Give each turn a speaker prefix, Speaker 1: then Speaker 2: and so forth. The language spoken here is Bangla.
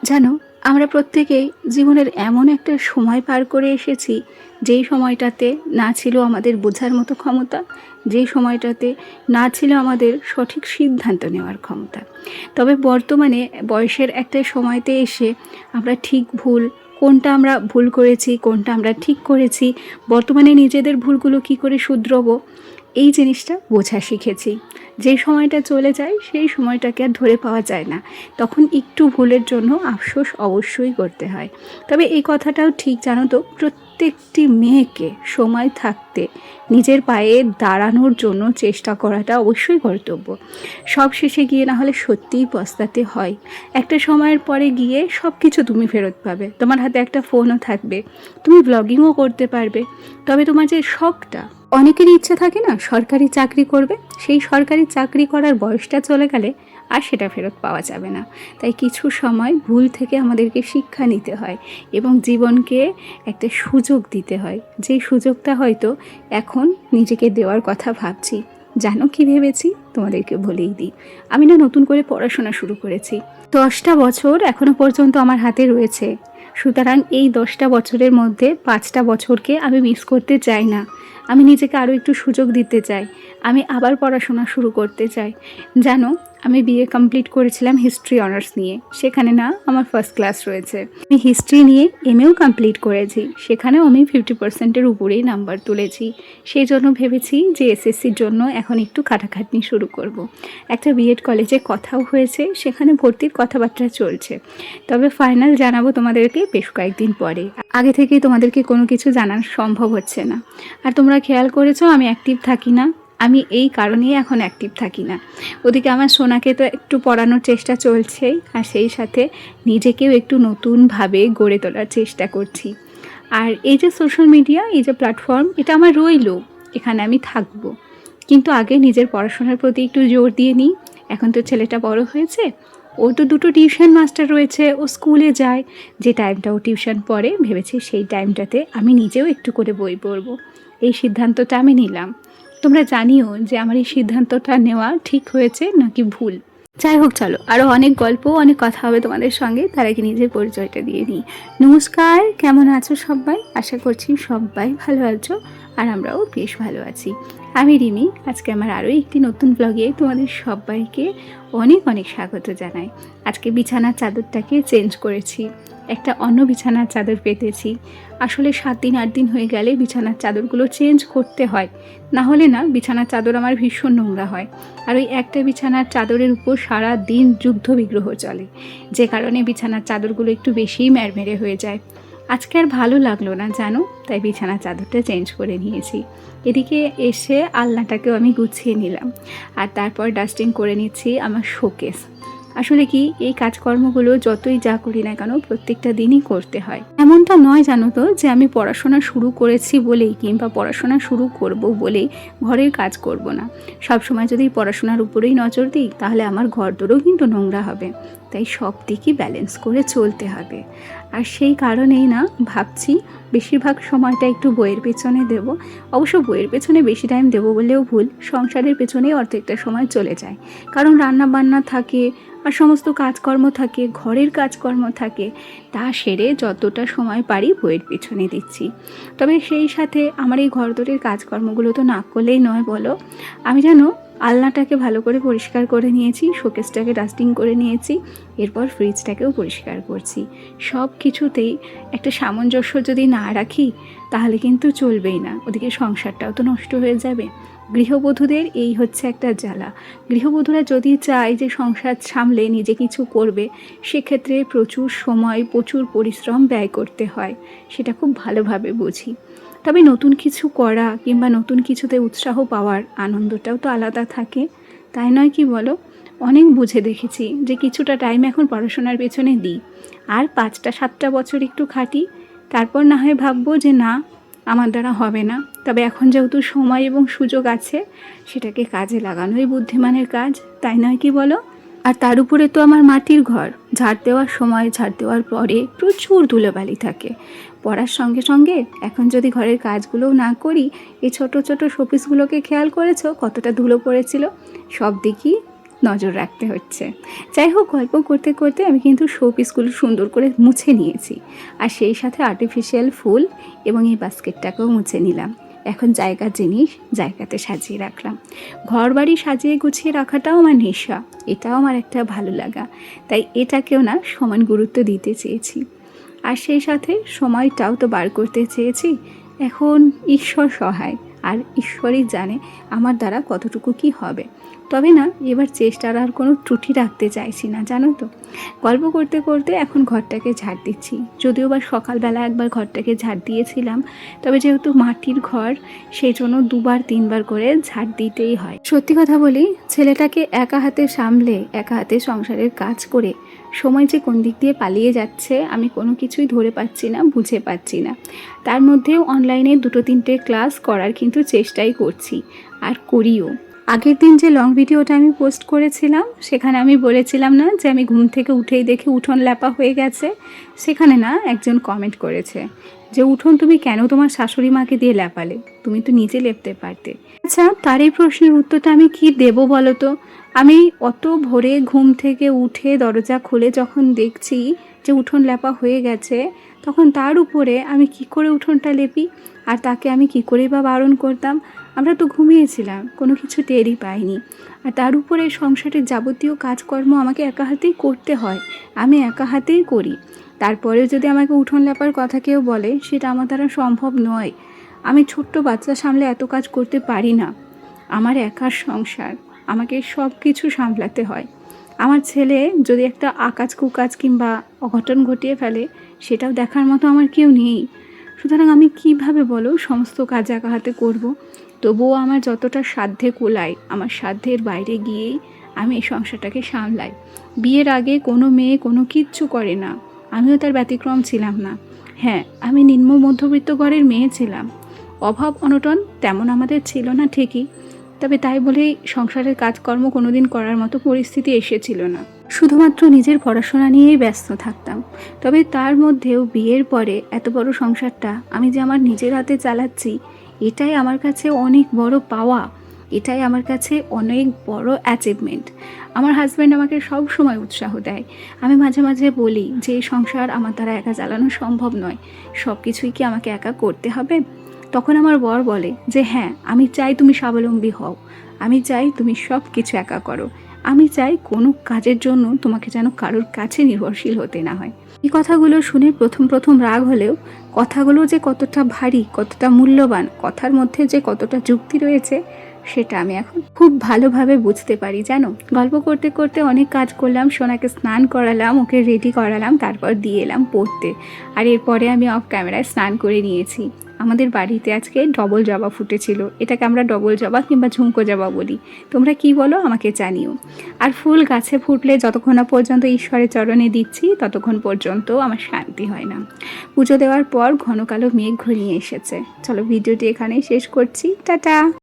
Speaker 1: জানো, আমরা প্রত্যেকেই জীবনের এমন একটা সময় পার করে এসেছি যেই সময়টাতে না ছিল আমাদের বোঝার মতো ক্ষমতা, যেই সময়টাতে না ছিল আমাদের সঠিক সিদ্ধান্ত নেওয়ার ক্ষমতা। তবে বর্তমানে বয়সের একটা সময়তে এসে আমরা ঠিক ভুল কোনটা আমরা ভুল করেছি, কোনটা আমরা ঠিক করেছি, বর্তমানে নিজেদের ভুলগুলো কী করে শুধরোবো, এই জিনিসটা বোঝা শিখেছি। যেই সময়টা চলে যায় সেই সময়টাকে আর ধরে পাওয়া যায় না, তখন একটু ভুলের জন্য আফসোস অবশ্যই করতে হয়। তবে এই কথাটাও ঠিক, জানো তো, প্রত্যেকটি মেয়েকে সময় থাকতে নিজের পায়ে দাঁড়ানোর জন্য চেষ্টা করাটা অবশ্যই কর্তব্য। সব শেষে গিয়ে না হলে সত্যিই পস্তাতে হয়। একটা সময়ের পরে গিয়ে সব কিছু তুমি ফেরত পাবে, তোমার হাতে একটা ফোনও থাকবে, তুমি ব্লগিংও করতে পারবে। তবে তোমার যে শখটা, অনেকেরই ইচ্ছে থাকে না সরকারি চাকরি করবে, সেই সরকারি চাকরি করার বয়সটা চলে গেলে আর সেটা ফেরত পাওয়া যাবে না। তাই কিছু সময় ভুল থেকে আমাদেরকে শিক্ষা নিতে হয় এবং জীবনকে একটা সুযোগ দিতে হয়, যেই সুযোগটা হয়তো এখন নিজেকে দেওয়ার কথা ভাবছি। জানো কি ভেবেছি, তোমাদেরকে বলেই দিই। আমি না নতুন করে পড়াশোনা শুরু করেছি। 10টা বছর এখনো পর্যন্ত আমার হাতে রয়েছে, সুতরাং এই 10টা বছরের মধ্যে 5টা বছরকে আমি মিস করতে চাই না। আমি নিজেকে আরও একটু সুযোগ দিতে চাই, আমি আবার পড়াশোনা শুরু করতে চাই। জানো, আমি বিএ কমপ্লিট করেছিলাম হিস্ট্রি অনার্স নিয়ে, সেখানে না আমার ফার্স্ট ক্লাস রয়েছে। আমি হিস্ট্রি নিয়ে এমএও কমপ্লিট করেছি, সেখানেও আমি 50%-এর উপরেই নাম্বার তুলেছি। সেই জন্য ভেবেছি যে এসএসসির জন্য এখন একটু খাটাখাটনি শুরু করব। একটা বিএড কলেজে কথাও হয়েছে, সেখানে ভর্তির কথাবার্তা চলছে। তবে ফাইনাল জানাবো তোমাদেরকে বেশ কয়েকদিন পরে। আগে থেকেই তোমাদেরকে কোনো কিছু জানানো সম্ভব হচ্ছে না। আর তোমরা খেয়াল করেছো আমি অ্যাক্টিভ থাকি না, আমি এই কারণেই এখন অ্যাক্টিভ থাকি না। ওদিকে আমার সোনাকে তো একটু পড়ানোর চেষ্টা চলছেই, আর সেই সাথে নিজেকেও একটু নতুনভাবে গড়ে তোলার চেষ্টা করছি। আর এই যে সোশ্যাল মিডিয়া, এই যে প্ল্যাটফর্ম, এটা আমার রইলো, এখানে আমি থাকবো, কিন্তু আগে নিজের পড়াশোনার প্রতি একটু জোর দিয়ে নিই। এখন তো ছেলেটা বড় হয়েছে, ওর তো 2টো টিউশন মাস্টার রয়েছে, ও স্কুলে যায়। যে টাইমটা ও টিউশন পড়ে, ভেবেছি সেই টাইমটাতে আমি নিজেও একটু করে বই পড়বো। এই সিদ্ধান্তটা আমি নিলাম। তোমরা জানিও যে আমার এই সিদ্ধান্তটা নেওয়া ঠিক হয়েছে নাকি ভুল। যাই হোক, চলো আরও অনেক গল্প, অনেক কথা হবে তোমাদের সঙ্গে। তার আগে নিজের পরিচয়টা দিয়ে নিই। নমস্কার, কেমন আছো সবাই? আশা করছি সবাই ভালো আছো, আর আমরাও বেশ ভালো আছি। আমি রিমি। আজকে আমার আরও একটি নতুন ব্লগে তোমাদের সবাইকে অনেক অনেক স্বাগত জানাই। আজকে বিছানার চাদরটাকে চেঞ্জ করেছি, একটা অন্য বিছানার চাদর পেতেছি। আসলে 7 দিন 8 দিন হয়ে গেলে বিছানার চাদরগুলো চেঞ্জ করতে হয়, না হলে না বিছানার চাদর আমার ভীষণ নোংরা হয়। আর ওই একটা বিছানার চাদরের উপর সারা দিন যুদ্ধ বিগ্রহ চলে, যে কারণে বিছানার চাদরগুলো একটু বেশিই ম্যাড়মেড়ে হয়ে যায়। আজকে আর ভালো লাগলো না জানো, তাই বিছানার চাদরটা চেঞ্জ করে নিয়েছি। এদিকে এসে আলনাটাকেও আমি গুছিয়ে নিলাম, আর তারপর ডাস্টিং করে নিচ্ছি আমার শোকেস। আসলে কি, এই কাজকর্মগুলো যতই যা করি না কেন প্রত্যেকটা দিনই করতে হয়। এমনটা নয় জানো তো যে আমি পড়াশোনা শুরু করেছি বলেই কিংবা পড়াশোনা শুরু করব বলেই ঘরের কাজ করব না। সব সময় যদি পড়াশোনার উপরেই নজর দিই তাহলে আমার ঘরদোরও কিন্তু নোংরা হবে। তাই সব দিকই ব্যালেন্স করে চলতে হবে। আর সেই কারণেই না ভাবছি বেশিরভাগ সময়টা একটু বইয়ের পেছনে দেব। অবশ্য বইয়ের পেছনে বেশি টাইম দেবো বললেও ভুল, সংসারের পেছনেই অর্ধেকটা সময় চলে যায়। কারণ রান্না বান্না থাকে, আর সমস্ত কাজকর্ম থাকে, ঘরের কাজকর্ম থাকে, তা সেরে যতটা সময় পারি বইয়ের পেছনে দিচ্ছি। তবে সেই সাথে আমার এই ঘরদোরের কাজকর্মগুলো তো না করলেই নয় বলো। আমি জানো আলনাটাকে ভালো করে পরিষ্কার করে নিয়েছি, শোকেসটাকে ডাস্টিং করে নিয়েছি, এরপর ফ্রিজটাকেও পরিষ্কার করছি। সব কিছুতেই একটা সামঞ্জস্য যদি না রাখি তাহলে কিন্তু চলবেই না, ওদিকে সংসারটাও তো নষ্ট হয়ে যাবে। গৃহবধূদের এই হচ্ছে একটা জ্বালা। গৃহবধূরা যদি চায় যে সংসার সামলে নিজে কিছু করবে, সেক্ষেত্রে প্রচুর সময়, প্রচুর পরিশ্রম ব্যয় করতে হয়, সেটা খুব ভালোভাবে বুঝি। তবে নতুন কিছু করা কিংবা নতুন কিছুতে উৎসাহ পাওয়ার আনন্দটাও তো আলাদা থাকে, তাই নয় কি বলো? অনেক বুঝে দেখেছি যে কিছুটা টাইম এখন পড়াশোনার পেছনে দিই, আর 5টা 7টা বছর একটু খাটি, তারপর না হয় ভাববো যে না, আমার দ্বারা হবে না। তবে এখন যেহেতু সময় এবং সুযোগ আছে, সেটাকে কাজে লাগানোই বুদ্ধিমানের কাজ, তাই নয় কি বলো? আর তার উপরে তো আমার মাটির ঘর, ঝাড় দেওয়ার সময়, ঝাড় দেওয়ার পরে প্রচুর ধুলোবালি থাকে। পড়ার সঙ্গে সঙ্গে এখন যদি ঘরের কাজগুলোও না করি, এই ছোট ছোট শোপিসগুলোকে খেয়াল করেছো কতটা ধুলো পড়েছিল? সব দিকই নজর রাখতে হচ্ছে। যাই হোক, গল্প করতে করতে আমি কিন্তু শোপিসগুলো সুন্দর করে মুছে নিয়েছি, আর সেই সাথে আর্টিফিশিয়াল ফুল এবং এই বাস্কেটটাকেও মুছে নিলাম। এখন জায়গার জিনিস জায়গাতে সাজিয়ে রাখলাম। ঘর বাড়ি সাজিয়ে গুছিয়ে রাখাটাও আমার নেশা, এটাও আমার একটা ভালো লাগা, তাই এটাকেও না সমান গুরুত্ব দিতে চেয়েছি। আর সেই সাথে সময়টাও তো বার করতে চেয়েছি। এখন ঈশ্বর সহায়, আর ঈশ্বরই জানে আমার দ্বারা কতটুকু কি হবে। তবে না, এবার চেষ্টার আর কোনো ত্রুটি রাখতে চাইছি না, জানো তো। গল্প করতে করতে এখন ঘরটাকে ঝাড় দিচ্ছি। যদিও বা সকালবেলা একবার ঘরটাকে ঝাড় দিয়েছিলাম, তবে যেহেতু মাটির ঘর, সেই জন্য 2-3 বার করে ঝাড় দিতেই হয়। সত্যি কথা বলি, ছেলেটাকে একা হাতে সামলে, একা হাতে সংসারের কাজ করে সময় যে কোন দিক দিয়ে পালিয়ে যাচ্ছে আমি কোনো কিছুই ধরে পাচ্ছি না, বুঝে পাচ্ছি না। তার মধ্যেও অনলাইনে 2-3টে ক্লাস করার কিন্তু চেষ্টাই করছি, আর করিও। আগের দিন যে লং ভিডিওটা আমি পোস্ট করেছিলাম, সেখানে আমি বলেছিলাম না যে আমি ঘুম থেকে উঠেই দেখি উঠোন ল্যাপা হয়ে গেছে। সেখানে না একজন কমেন্ট করেছে যে উঠোন তুমি কেন তোমার শাশুড়ি মাকে দিয়ে ল্যাপালে, তুমি তো নিজে লেপতে পারতে। আচ্ছা, তার এই প্রশ্নের উত্তরটা আমি কি দেব বলো তো? আমি অত ভোরে ঘুম থেকে উঠে দরজা খুলে যখন দেখছি যে উঠোন ল্যাপা হয়ে গেছে, তখন তার উপরে আমি কি করে উঠোনটা লেপি? আর তাকে আমি কি করেই বা বারণ করতাম? আমরা তো ঘুমিয়েছিলাম, কোনো কিছু টেরই পাইনি। আর তার উপরে সংসারের যাবতীয় কাজকর্ম আমাকে একা হাতেই করতে হয়, আমি একা হাতেই করি। তারপরেও যদি আমাকে উঠোন লেপার কথা কেউ বলে, সেটা আমার দ্বারা সম্ভব নয়। আমি ছোট্ট বাচ্চা সামলে এত কাজ করতে পারি না। আমার একার সংসার, আমাকে সব কিছু সামলাতে হয়। আমার ছেলে যদি একটা আকাজ কুকাজ কিংবা অঘটন ঘটিয়ে ফেলে, সেটাও দেখার মতো আমার কেউ নেই। সুতরাং আমি কিভাবে বলো সমস্ত কাজ একা হাতে করব? তবুও আমার যতটা সাধ্যে কোলায়, আমার সাধ্যের বাইরে গিয়েই আমি এই সংসারটাকে সামলাই। বিয়ের আগে কোনো মেয়ে কোনো কিচ্ছু করে না, আমিও তার ব্যতিক্রম ছিলাম না। হ্যাঁ, আমি নিম্ন মধ্যবিত্ত ঘরের মেয়ে ছিলাম, অভাব অনটন তেমন আমাদের ছিল না ঠিকই, তবে তাই বলেই সংসারের কাজকর্ম কোনো দিন করার মতো পরিস্থিতি এসেছিল না। শুধুমাত্র নিজের পড়াশোনা নিয়েই ব্যস্ত থাকতাম। তবে তার মধ্যেও বিয়ের পরে এত বড় সংসারটা আমি যে আমার নিজের হাতে চালাচ্ছি, এটাই আমার কাছে অনেক বড় পাওয়া, এটাই আমার কাছে অনেক বড় অ্যাচিভমেন্ট। আমার হাজব্যান্ড আমাকে সব সময় উৎসাহ দেয়। আমি মাঝে মাঝে বলি যে এই সংসার আমার দ্বারা একা চালানো সম্ভব নয়, সব কিছুই কি আমাকে একা করতে হবে? তখন আমার বর বলে যে হ্যাঁ, আমি চাই তুমি স্বাবলম্বী হও, আমি চাই তুমি সব কিছু একা করো, আমি চাই কোনো কাজের জন্য তোমাকে যেন কারোর কাছে নির্ভরশীল হতে না হয়। এই কথাগুলো শুনে প্রথম প্রথম রাগ হলেও কথাগুলো যে কতটা ভারী, কতটা মূল্যবান, কথার মধ্যে যে কতটা যুক্তি রয়েছে, সেটা আমি এখন খুব ভালোভাবে বুঝতে পারি। জানো, গল্প করতে করতে অনেক কাজ করলাম, সোনাকে স্নান করালাম, ওকে রেডি করালাম, তারপর দিয়ে এলাম পড়তে। আর এরপরে আমি অফ ক্যামেরায় স্নান করে নিয়েছি। আমাদের বাড়িতে আজকে ডবল জবা ফুটেছিল, এটাকে আমরা ডবল জবা কিংবা ঝুমকো জবা বলি, তোমরা কি বলো আমাকে জানিও। আর ফুল গাছে ফুটলে যতক্ষণ না পর্যন্ত ঈশ্বরের চরণে দিচ্ছি, ততক্ষণ পর্যন্ত আমার শান্তি হয় না। পুজো দেওয়ার পর ঘন কালো মেঘ ঘনিয়ে এসেছে। চলো ভিডিওটি এখানেই শেষ করছি, টাটা।